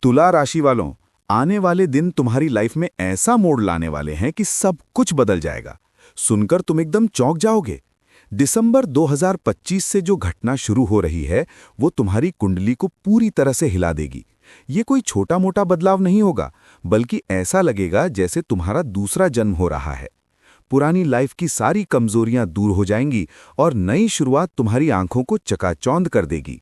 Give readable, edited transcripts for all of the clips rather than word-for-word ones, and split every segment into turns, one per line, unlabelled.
तुला राशि वालों, आने वाले दिन तुम्हारी लाइफ में ऐसा मोड़ लाने वाले हैं कि सब कुछ बदल जाएगा। सुनकर तुम एकदम चौंक जाओगे। दिसंबर 2025 से जो घटना शुरू हो रही है वो तुम्हारी कुंडली को पूरी तरह से हिला देगी। ये कोई छोटा मोटा बदलाव नहीं होगा, बल्कि ऐसा लगेगा जैसे तुम्हारा दूसरा जन्म हो रहा है। पुरानी लाइफ की सारी कमजोरियां दूर हो जाएंगी और नई शुरुआत तुम्हारी आंखों को चकाचौंध कर देगी।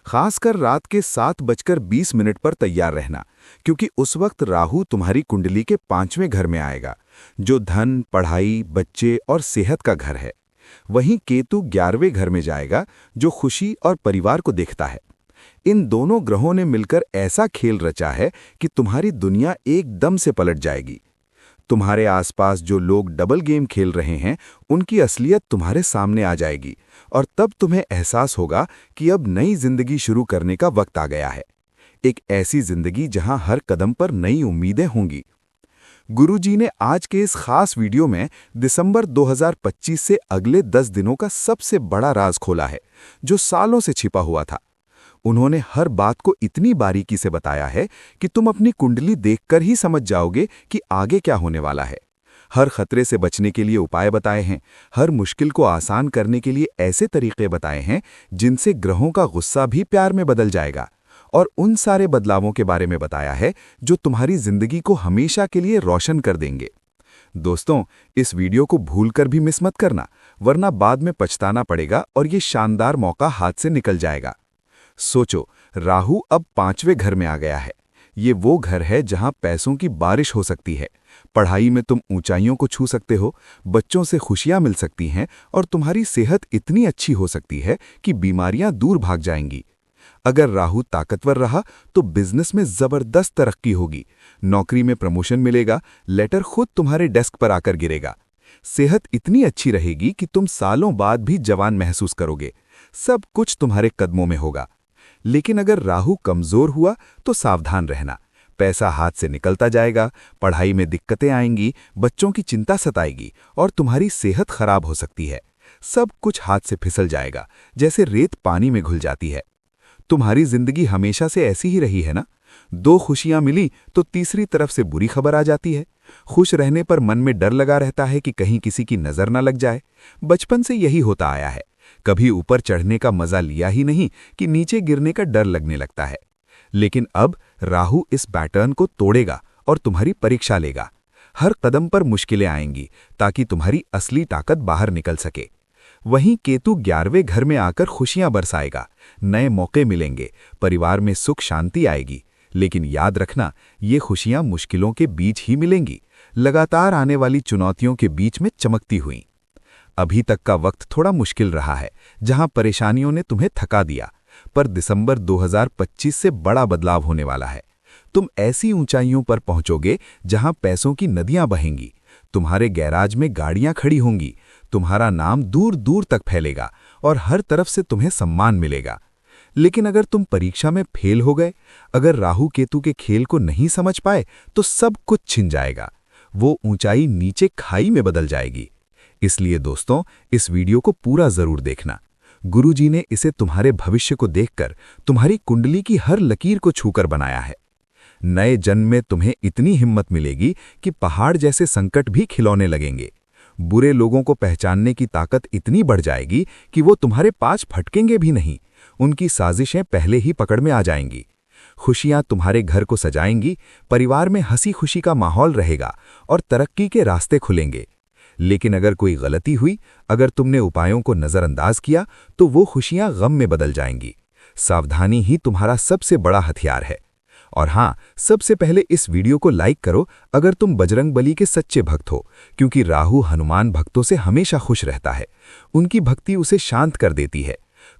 खासकर रात के 7:20 पर तैयार रहना, क्योंकि उस वक्त राहु तुम्हारी कुंडली के 5वें घर में आएगा, जो धन, पढ़ाई, बच्चे और सेहत का घर है। वहीं केतु 11वें घर में जाएगा, जो खुशी और परिवार को देखता है। इन दोनों ग्रहों ने मिलकर ऐसा खेल रचा है कि तुम्हारी दुनिया एकदम से पलट जाएगी। तुम्हारे आसपास जो लोग डबल गेम खेल रहे हैं, उनकी असलियत तुम्हारे सामने आ जाएगी और तब तुम्हें एहसास होगा कि अब नई जिंदगी शुरू करने का वक्त आ गया है। एक ऐसी जिंदगी जहां हर कदम पर नई उम्मीदें होंगी। गुरुजी ने आज के इस खास वीडियो में दिसंबर 2025 से अगले 10 दिनों का सबसे बड़ा राज खोला है, जो सालों से छिपा हुआ था। उन्होंने हर बात को इतनी बारीकी से बताया है कि तुम अपनी कुंडली देखकर ही समझ जाओगे कि आगे क्या होने वाला है। हर खतरे से बचने के लिए उपाय बताए हैं, हर मुश्किल को आसान करने के लिए ऐसे तरीके बताए हैं जिनसे ग्रहों का गुस्सा भी प्यार में बदल जाएगा, और उन सारे बदलावों के बारे में बताया है जो तुम्हारी जिंदगी को हमेशा के लिए रोशन कर देंगे। दोस्तों, इस वीडियो को भूलकर भी मिस मत करना, वरना बाद में पछताना पड़ेगा और ये शानदार मौका हाथ से निकल जाएगा। सोचो, राहु अब 5वें घर में आ गया है। ये वो घर है जहां पैसों की बारिश हो सकती है, पढ़ाई में तुम ऊंचाइयों को छू सकते हो, बच्चों से खुशियां मिल सकती हैं और तुम्हारी सेहत इतनी अच्छी हो सकती है कि बीमारियां दूर भाग जाएंगी। अगर राहु ताकतवर रहा तो बिजनेस में जबरदस्त तरक्की होगी, नौकरी में प्रमोशन मिलेगा, लेटर खुद तुम्हारे डेस्क पर आकर गिरेगा। सेहत इतनी अच्छी रहेगी कि तुम सालों बाद भी जवान महसूस करोगे। सब कुछ तुम्हारे कदमों में होगा। लेकिन अगर राहु कमजोर हुआ तो सावधान रहना। पैसा हाथ से निकलता जाएगा, पढ़ाई में दिक्कतें आएंगी, बच्चों की चिंता सताएगी और तुम्हारी सेहत खराब हो सकती है। सब कुछ हाथ से फिसल जाएगा, जैसे रेत पानी में घुल जाती है। तुम्हारी जिंदगी हमेशा से ऐसी ही रही है ना? 2 खुशियां मिली तो तीसरी तरफ से बुरी खबर आ जाती है। खुश रहने पर मन में डर लगा रहता है कि कहीं किसी की नजर न लग जाए। बचपन से यही होता आया है। कभी ऊपर चढ़ने का मजा लिया ही नहीं कि नीचे गिरने का डर लगने लगता है। लेकिन अब राहु इस पैटर्न को तोड़ेगा और तुम्हारी परीक्षा लेगा। हर कदम पर मुश्किलें आएंगी ताकि तुम्हारी असली ताकत बाहर निकल सके। वहीं केतु 11वें घर में आकर खुशियां बरसाएगा, नए मौके मिलेंगे, परिवार में सुख शांति आएगी। लेकिन याद रखना, ये खुशियां मुश्किलों के बीच ही मिलेंगी, लगातार आने वाली चुनौतियों के बीच में चमकती हुई। अभी तक का वक्त थोड़ा मुश्किल रहा है, जहां परेशानियों ने तुम्हें थका दिया, पर दिसंबर 2025 से बड़ा बदलाव होने वाला है। तुम ऐसी ऊंचाइयों पर पहुंचोगे जहां पैसों की नदियां बहेंगी, तुम्हारे गैराज में गाड़ियां खड़ी होंगी, तुम्हारा नाम दूर दूर तक फैलेगा और हर तरफ से तुम्हें सम्मान मिलेगा। लेकिन अगर तुम परीक्षा में फेल हो गए, अगर राहु केतु के खेल को नहीं समझ पाए, तो सब कुछ छिन जाएगा। वो ऊंचाई नीचे खाई में बदल जाएगी। इसलिए दोस्तों, इस वीडियो को पूरा जरूर देखना। गुरुजी ने इसे तुम्हारे भविष्य को देखकर तुम्हारी कुंडली की हर लकीर को छूकर बनाया है। नए जन्म में तुम्हें इतनी हिम्मत मिलेगी कि पहाड़ जैसे संकट भी खिलौने लगेंगे। बुरे लोगों को पहचानने की ताकत इतनी बढ़ जाएगी कि वो तुम्हारे पास फटकेंगे भी नहीं, उनकी साजिशें पहले ही पकड़ में आ जाएंगी। खुशियां तुम्हारे घर को सजाएंगी, परिवार में हंसी खुशी का माहौल रहेगा और तरक्की के रास्ते खुलेंगे। लेकिन अगर कोई गलती हुई, अगर तुमने उपायों को नजरअंदाज किया, तो वो खुशियां गम में बदल जाएंगी। सावधानी ही तुम्हारा सबसे बड़ा हथियार है। और हाँ, सबसे पहले इस वीडियो को लाइक करो अगर तुम बजरंगबली के सच्चे भक्त हो, क्योंकि राहु हनुमान भक्तों से हमेशा खुश रहता है। उनकी भक्ति उसे शांत कर देती है।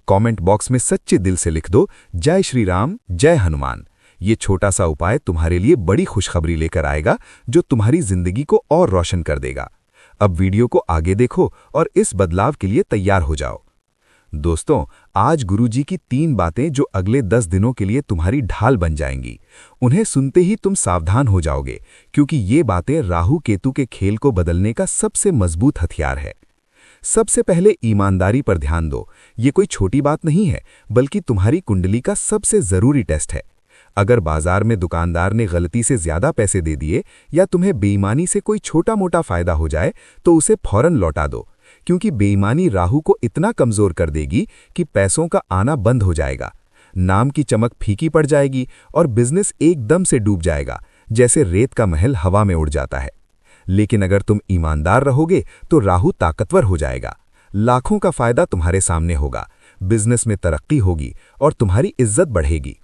कमेंट बॉक्स में सच्चे दिल से लिख दो, जय श्री राम, जय हनुमान। ये छोटा सा उपाय तुम्हारे लिए बड़ी खुशखबरी लेकर आएगा, जो तुम्हारी जिंदगी को और रोशन कर देगा। अब वीडियो को आगे देखो और इस बदलाव के लिए तैयार हो जाओ। दोस्तों, आज गुरुजी की 3 बातें जो अगले 10 दिनों के लिए तुम्हारी ढाल बन जाएंगी। उन्हें सुनते ही तुम सावधान हो जाओगे, क्योंकि ये बातें राहु केतु के खेल को बदलने का सबसे मजबूत हथियार है। सबसे पहले ईमानदारी पर ध्यान दो। ये कोई छोटी बात नहीं है, बल्कि तुम्हारी कुंडली का सबसे जरूरी टेस्ट है।
अगर बाजार में दुकानदार ने गलती से ज्यादा पैसे दे दिए या तुम्हें बेईमानी से कोई छोटा मोटा फायदा हो जाए तो उसे फौरन लौटा दो, क्योंकि बेईमानी राहु को इतना कमजोर कर देगी कि पैसों का आना बंद हो जाएगा, नाम की चमक फीकी पड़ जाएगी और बिजनेस एकदम से डूब जाएगा, जैसे रेत का महल हवा में उड़ जाता है। लेकिन अगर तुम ईमानदार रहोगे तो राहु ताकतवर हो जाएगा, लाखों का फायदा तुम्हारे सामने होगा, बिजनेस में तरक्की होगी और तुम्हारी इज्जत बढ़ेगी।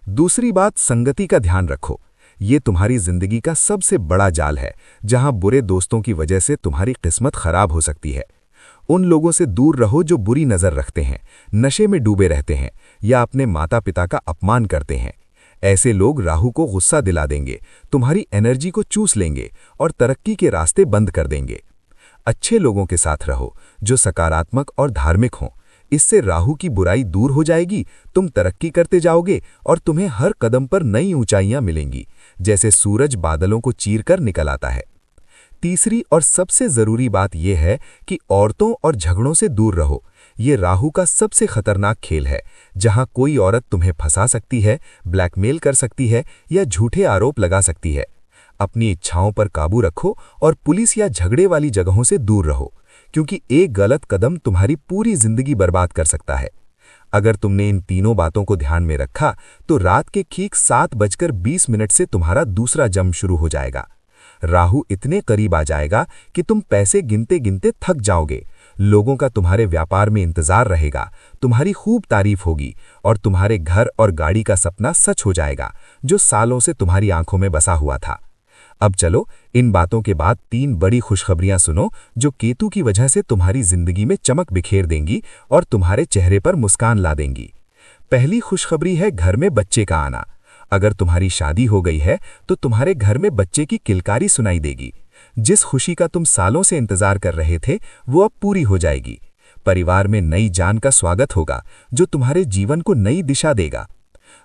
दूसरी बात, संगति का ध्यान रखो। ये तुम्हारी जिंदगी का सबसे बड़ा जाल है, जहां बुरे दोस्तों की वजह से तुम्हारी किस्मत खराब हो सकती है। उन लोगों से दूर रहो जो बुरी नजर रखते हैं, नशे में डूबे रहते हैं या अपने माता पिता का अपमान करते हैं। ऐसे लोग राहु को गुस्सा दिला देंगे, तुम्हारी एनर्जी को चूस लेंगे और तरक्की के रास्ते बंद कर देंगे। अच्छे लोगों के साथ रहो जो सकारात्मक और धार्मिक हों, इससे राहु की बुराई दूर हो जाएगी, तुम तरक्की करते जाओगे और तुम्हें हर कदम पर नई ऊंचाइयां मिलेंगी, जैसे सूरज बादलों को चीरकर निकल आता है। तीसरी और सबसे जरूरी बात यह है कि औरतों और झगड़ों से दूर रहो। ये राहु का सबसे खतरनाक खेल है, जहां कोई औरत तुम्हें फंसा सकती है, ब्लैकमेल कर सकती है या झूठे आरोप लगा सकती है। अपनी इच्छाओं पर काबू रखो और पुलिस या झगड़े वाली जगहों से दूर रहो, क्योंकि एक गलत कदम तुम्हारी पूरी जिंदगी बर्बाद कर सकता है। अगर तुमने इन तीनों बातों को ध्यान में रखा तो रात के ठीक 7:20 से तुम्हारा दूसरा जम शुरू हो जाएगा। राहु इतने करीब आ जाएगा कि तुम पैसे गिनते गिनते थक जाओगे, लोगों का तुम्हारे व्यापार में इंतजार रहेगा, तुम्हारी खूब तारीफ होगी और तुम्हारे घर और गाड़ी का सपना सच हो जाएगा, जो सालों से तुम्हारी आंखों में बसा हुआ था। अब चलो, इन बातों के बाद 3 बड़ी खुशखबरियां सुनो जो केतु की वजह से तुम्हारी जिंदगी में चमक बिखेर देंगी और तुम्हारे चेहरे पर मुस्कान ला देंगी। पहली खुशखबरी है घर में बच्चे का आना। अगर तुम्हारी शादी हो गई है तो तुम्हारे घर में बच्चे की किलकारी सुनाई देगी। जिस खुशी का तुम सालों से इंतजार कर रहे थे वो अब पूरी हो जाएगी। परिवार में नई जान का स्वागत होगा जो तुम्हारे जीवन को नई दिशा देगा।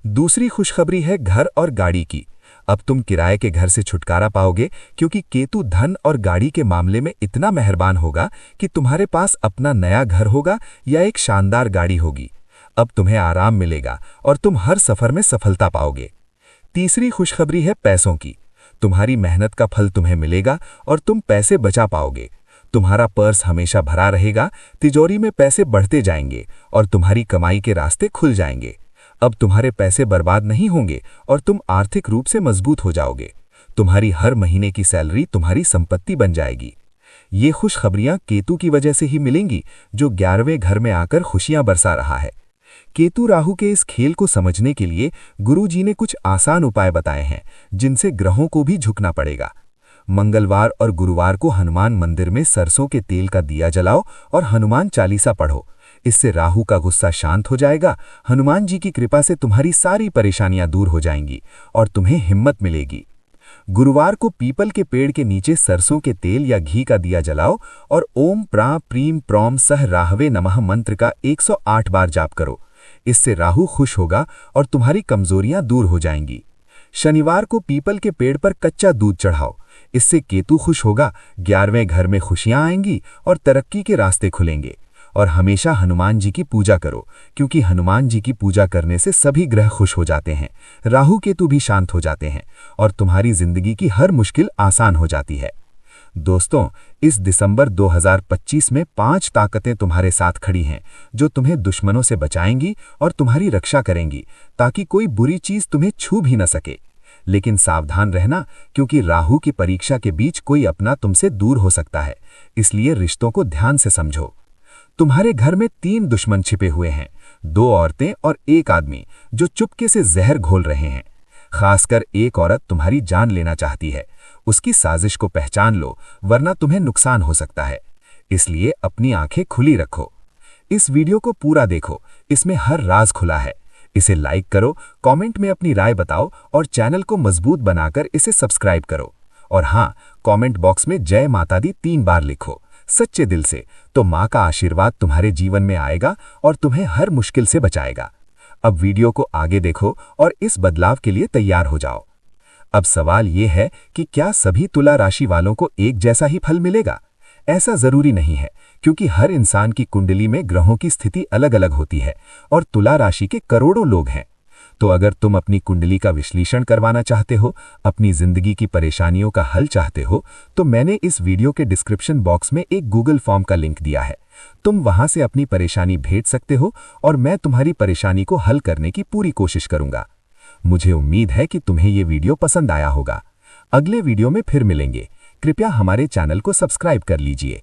दूसरी खुशखबरी है घर और गाड़ी की। अब तुम किराए के घर से छुटकारा पाओगे, क्योंकि केतु धन और गाड़ी के मामले में इतना मेहरबान होगा कि तुम्हारे पास अपना नया घर होगा या एक शानदार गाड़ी होगी। अब तुम्हें आराम मिलेगा और तुम हर सफर में सफलता पाओगे। तीसरी खुशखबरी है पैसों की। तुम्हारी मेहनत का फल तुम्हें मिलेगा और तुम पैसे बचा पाओगे। तुम्हारा पर्स हमेशा भरा रहेगा, तिजोरी में पैसे बढ़ते जाएंगे और तुम्हारी कमाई के रास्ते खुल जाएंगे। अब तुम्हारे पैसे बर्बाद नहीं होंगे और तुम आर्थिक रूप से मजबूत हो जाओगे। तुम्हारी हर महीने की सैलरी तुम्हारी संपत्ति बन जाएगी। ये खुशखबरियां केतु की वजह से ही मिलेंगी, जो 11वें घर में आकर खुशियां बरसा रहा है। केतु राहु के इस खेल को समझने के लिए गुरुजी ने कुछ आसान उपाय बताए हैं, जिनसे ग्रहों को भी झुकना पड़ेगा। मंगलवार और गुरुवार को हनुमान मंदिर में सरसों के तेल का दिया जलाओ और हनुमान चालीसा पढ़ो। इससे राहु का गुस्सा शांत हो जाएगा। हनुमान जी की कृपा से तुम्हारी सारी परेशानियां दूर हो जाएंगी और तुम्हें हिम्मत मिलेगी। गुरुवार को पीपल के पेड़ के नीचे सरसों के तेल या घी का दिया जलाओ और ओम प्रा प्रीम प्रौम सह राहवे नमः मंत्र का 108 बार जाप करो। इससे राहु खुश होगा और तुम्हारी कमजोरियां दूर हो जाएंगी। शनिवार को पीपल के पेड़ पर कच्चा दूध चढ़ाओ। इससे केतु खुश होगा, 11वें घर में खुशियां आएंगी और तरक्की के रास्ते खुलेंगे। और हमेशा हनुमान जी की पूजा करो, क्योंकि हनुमान जी की पूजा करने से सभी ग्रह खुश हो जाते हैं, राहु केतु भी शांत हो जाते हैं और तुम्हारी जिंदगी की हर मुश्किल आसान हो जाती है। दोस्तों, इस दिसंबर 2025 में 5 ताकतें तुम्हारे साथ खड़ी हैं, जो तुम्हें दुश्मनों से बचाएंगी और तुम्हारी रक्षा करेंगी, ताकि कोई बुरी चीज तुम्हें छू भी न सके। लेकिन सावधान रहना, क्योंकि राहु की परीक्षा के बीच कोई अपना तुमसे दूर हो सकता है, इसलिए रिश्तों को ध्यान से समझो। तुम्हारे घर में 3 दुश्मन छिपे हुए हैं, 2 औरतें और 1 आदमी, जो चुपके से जहर घोल रहे हैं। खासकर एक औरत तुम्हारी जान लेना चाहती है। उसकी साजिश को पहचान लो, वरना तुम्हें नुकसान हो सकता है। इसलिए अपनी आंखें खुली रखो। इस वीडियो को पूरा देखो, इसमें हर राज खुला है। इसे लाइक करो, कमेंट में अपनी राय बताओ और चैनल को मजबूत बनाकर इसे सब्सक्राइब करो। और हाँ, कमेंट बॉक्स में जय माता दी 3 बार लिखो, सच्चे दिल से, तो माँ का आशीर्वाद तुम्हारे जीवन में आएगा और तुम्हें हर मुश्किल से बचाएगा। अब वीडियो को आगे देखो और इस बदलाव के लिए तैयार हो जाओ। अब सवाल ये है कि क्या सभी तुला राशि वालों को एक जैसा ही फल मिलेगा? ऐसा जरूरी नहीं है, क्योंकि हर इंसान की कुंडली में ग्रहों की स्थिति अलग अलग होती है और तुला राशि के करोड़ों लोग हैं। तो अगर तुम अपनी कुंडली का विश्लेषण करवाना चाहते हो, अपनी जिंदगी की परेशानियों का हल चाहते हो, तो मैंने इस वीडियो के डिस्क्रिप्शन बॉक्स में एक गूगल फॉर्म का लिंक दिया है। तुम वहां से अपनी परेशानी भेज सकते हो और मैं तुम्हारी परेशानी को हल करने की पूरी कोशिश करूंगा। मुझे उम्मीद है कि तुम्हें ये वीडियो पसंद आया होगा। अगले वीडियो में फिर मिलेंगे। कृपया हमारे चैनल को सब्सक्राइब कर लीजिए।